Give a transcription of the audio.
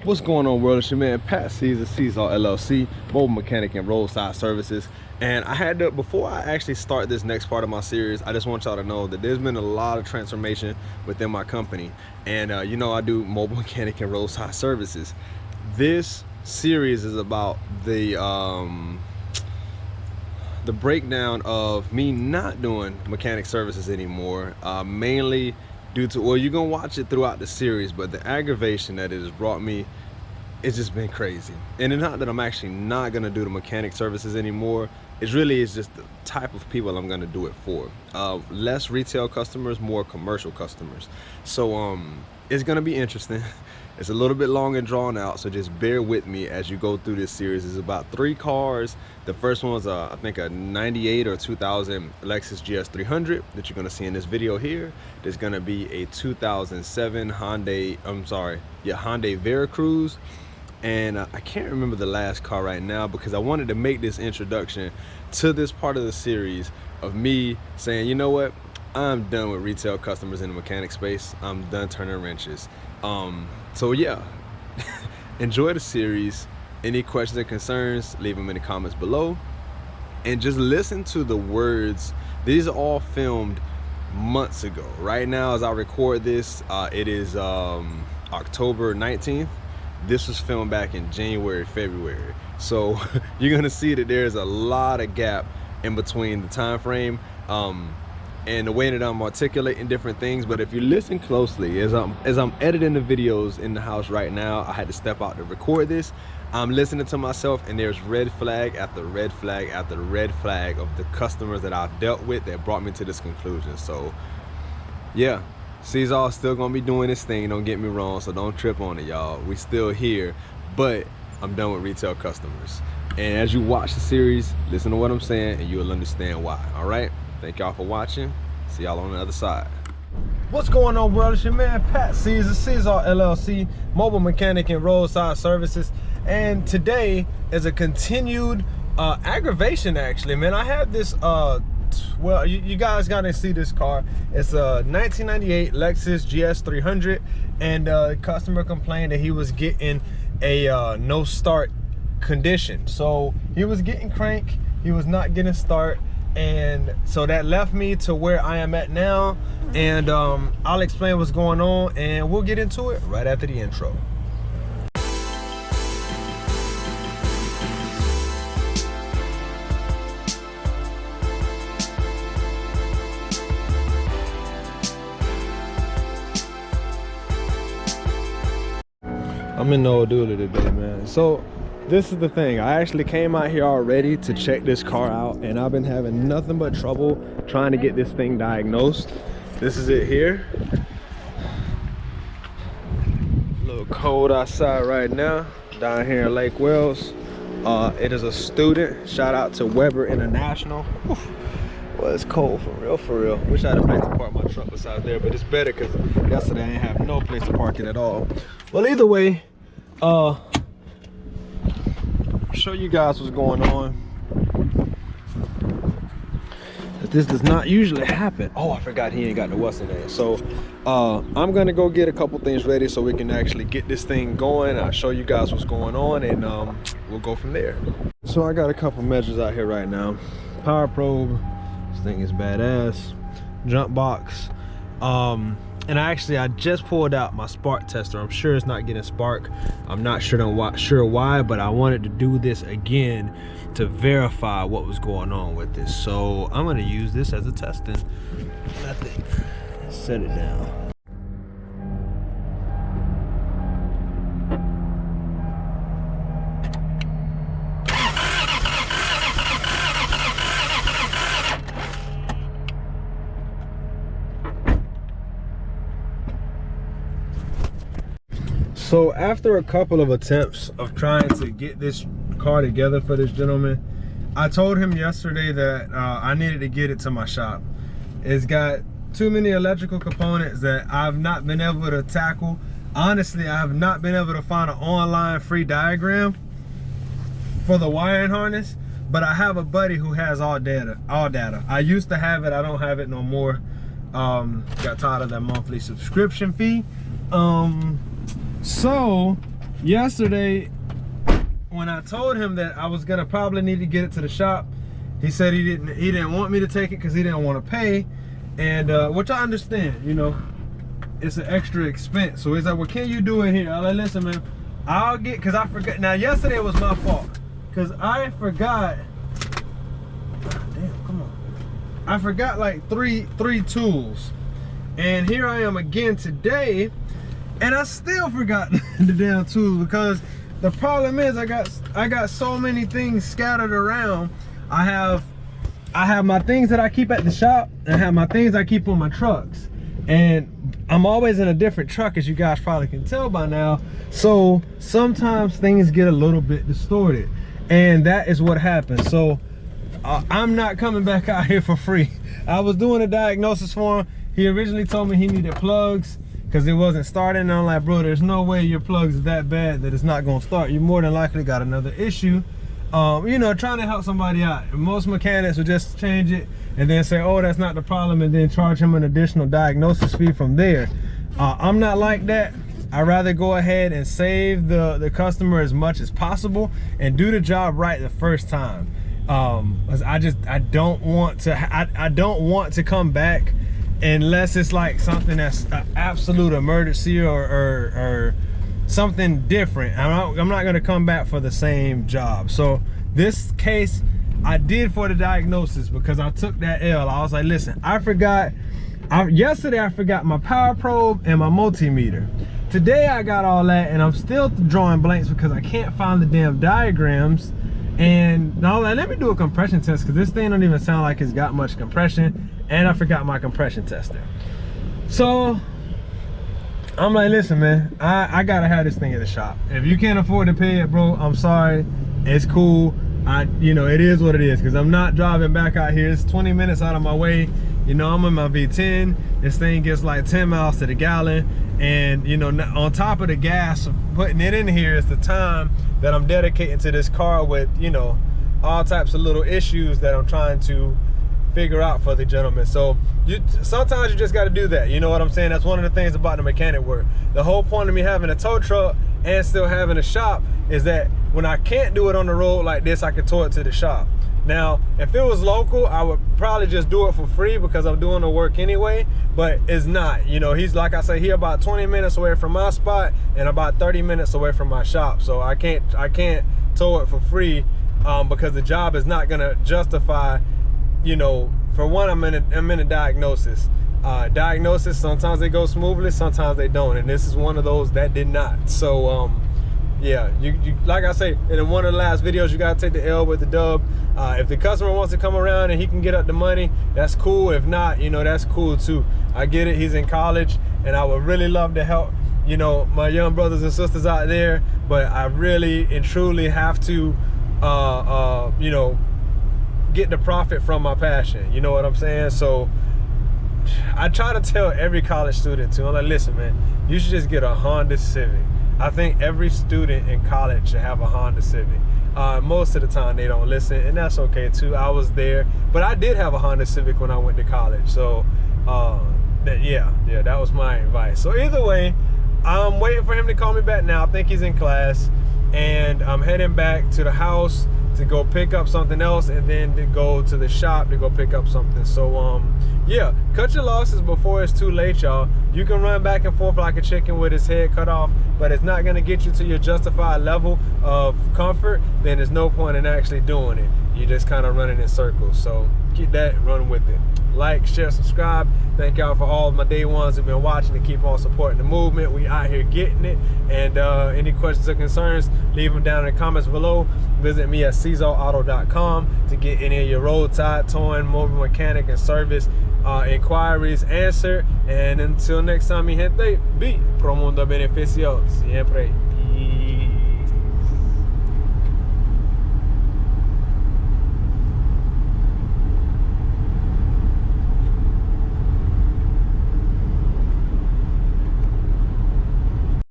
What's going on, world? It's your man Pat Caesar LLC, mobile mechanic and roadside services. And I had to, before I actually start this next part of my series, I just want y'all to know that there's been a lot of transformation within my company. And you know, I do mobile mechanic and roadside services. This series is about the breakdown of me not doing mechanic services anymore, mainly due to, well, you're gonna watch it throughout the series, but the aggravation that it has brought me, it's just been crazy. And it's not that I'm actually not gonna do the mechanic services anymore, it's just the type of people I'm gonna do it for. Less retail customers, more commercial customers. So it's gonna be interesting. It's a little bit long and drawn out, so just bear with me as you go through this series. It's about 3 cars. The first one was I think a 98 or 2000 Lexus GS 300 that you're gonna see in this video here. There's gonna be a 2007 Hyundai Veracruz, and I can't remember the last car right now because I wanted to make this introduction to this part of the series of me saying, you know what, I'm done with retail customers in the mechanic space. I'm done turning wrenches. So yeah, enjoy the series. Any questions and concerns, leave them in the comments below. And just listen to the words. These are all filmed months ago. Right now, as I record this, it is October 19th. This was filmed back in January, February. So you're gonna see that there's a lot of gap in between the time frame and the way that I'm articulating different things. But if you listen closely, as I'm editing the videos in the house right now, I had to step out to record this. I'm listening to myself, and there's red flag after red flag after red flag of the customers that I've dealt with that brought me to this conclusion. So yeah, Caesar still gonna be doing this thing, don't get me wrong, so don't trip on it, y'all. We still here, but I'm done with retail customers. And as you watch the series, listen to what I'm saying and you'll understand why. All right, thank y'all for watching. See y'all on the other side. What's going on, world? It's your man Pat Caesar LLC, mobile mechanic and roadside services. And today is a continued aggravation, actually, man. I had this well, you guys gotta see this car. It's a 1998 Lexus GS 300, and customer complained that he was getting a no start condition. So he was getting crank, he was not getting start, and so that left me to where I am at now. And I'll explain what's going on, and we'll get into it right after the intro. I'm in no doodle today, man. So this is the thing, I actually came out here already to check this car out, and I've been having nothing but trouble trying to get this thing diagnosed. This is it here. A little cold outside right now down here in Lake Wells. It is a student. Shout out to Weber International. Oof. Well, it's cold for real, for real. Wish I had a place to park my truck besides there, but it's better because yesterday I didn't have no place to park it at all. Well, either way, I'll show you guys what's going on. This does not usually happen. Oh, I forgot he ain't got the what's in there. So I'm gonna go get a couple things ready so we can actually get this thing going. I'll show you guys what's going on, and we'll go from there. So I got a couple measures out here right now. Power probe, this thing is badass. Jump box, and I just pulled out my spark tester. I'm sure it's not getting spark. I'm not sure why, but I wanted to do this again to verify what was going on with this. So I'm gonna use this as a testing method. Set it down. So after a couple of attempts of trying to get this car together for this gentleman, I told him yesterday that I needed to get it to my shop. It's got too many electrical components that I've not been able to tackle. Honestly, I have not been able to find an online free diagram for the wiring harness, but I have a buddy who has all data. I used to have it, I don't have it no more. Got tired of that monthly subscription fee. So yesterday, when I told him that I was gonna probably need to get it to the shop, he said he didn't want me to take it because he didn't want to pay, and which I understand, you know, it's an extra expense. So he's like, well, can you do it here? I'm like, listen, man, I'll get, because I forgot. Now, yesterday was my fault because I forgot. Damn, come on. I forgot like three tools, and here I am again today, and I still forgot the damn tools, because the problem is I got so many things scattered around. I have my things that I keep at the shop, and I have my things I keep on my trucks, and I'm always in a different truck, as you guys probably can tell by now. So sometimes things get a little bit distorted, and that is what happens. So I'm not coming back out here for free. I was doing a diagnosis for him. He originally told me he needed plugs because it wasn't starting, and I'm like, bro, there's no way your plugs is that bad that it's not gonna start. You more than likely got another issue. You know, trying to help somebody out. Most mechanics will just change it and then say, oh, that's not the problem, and then charge him an additional diagnosis fee from there. I'm not like that. I'd rather go ahead and save the customer as much as possible and do the job right the first time. I don't want to come back unless it's like something that's an absolute emergency or something different. I'm not gonna come back for the same job. So this case I did for the diagnosis because I took that L. I was like, listen, yesterday I forgot my power probe and my multimeter. Today I got all that, and I'm still drawing blanks because I can't find the damn diagrams. And now let me do a compression test, because this thing don't even sound like it's got much compression, and I forgot my compression tester. So I'm like, listen, man, I gotta have this thing at the shop. If you can't afford to pay it, bro, I'm sorry, it's cool. You know, it is what it is, because I'm not driving back out here. It's 20 minutes out of my way. You know, I'm in my V10. This thing gets like 10 miles to the gallon, and you know, on top of the gas of putting it in here is the time that I'm dedicating to this car with, you know, all types of little issues that I'm trying to figure out for the gentleman. So sometimes you just got to do that. You know what I'm saying? That's one of the things about the mechanic work. The whole point of me having a tow truck and still having a shop is that when I can't do it on the road like this, I can tow it to the shop. Now, if it was local, I would probably just do it for free because I'm doing the work anyway, but it's not. You know, he's, like I say, he about 20 minutes away from my spot and about 30 minutes away from my shop. So I can't tow it for free because the job is not gonna justify, you know, for one, I'm in a diagnosis. Diagnosis, sometimes they go smoothly, sometimes they don't, and this is one of those that did not. So yeah, you like I say in one of the last videos, you gotta take the L with the dub. If the customer wants to come around and he can get up the money, that's cool. If not, you know, that's cool too. I get it, he's in college, and I would really love to help, you know, my young brothers and sisters out there, but I really and truly have to you know, get the profit from my passion. You know what I'm saying? So I try to tell every college student too, I'm like, listen, man, you should just get a Honda Civic. I think every student in college should have a Honda Civic. Most of the time they don't listen, and that's okay too. I was there, but I did have a Honda Civic when I went to college. So yeah, that was my advice. So either way, I'm waiting for him to call me back now. I think he's in class, and I'm heading back to the house to go pick up something else, and then to go to the shop to go pick up something. So yeah, cut your losses before it's too late, y'all. You can run back and forth like a chicken with his head cut off, but it's not gonna get you to your justified level of comfort. Then there's no point in actually doing it. You're just kind of running in circles. So keep that, run with it. Like, share, subscribe. Thank y'all for all of my day ones who've been watching and keep on supporting the movement. We out here getting it. And any questions or concerns, leave them down in the comments below. Visit me at CesarAuto.com to get any of your roadside towing, mobile mechanic, and service inquiries answered. And until next time, mi gente, be pro mundo beneficio siempre.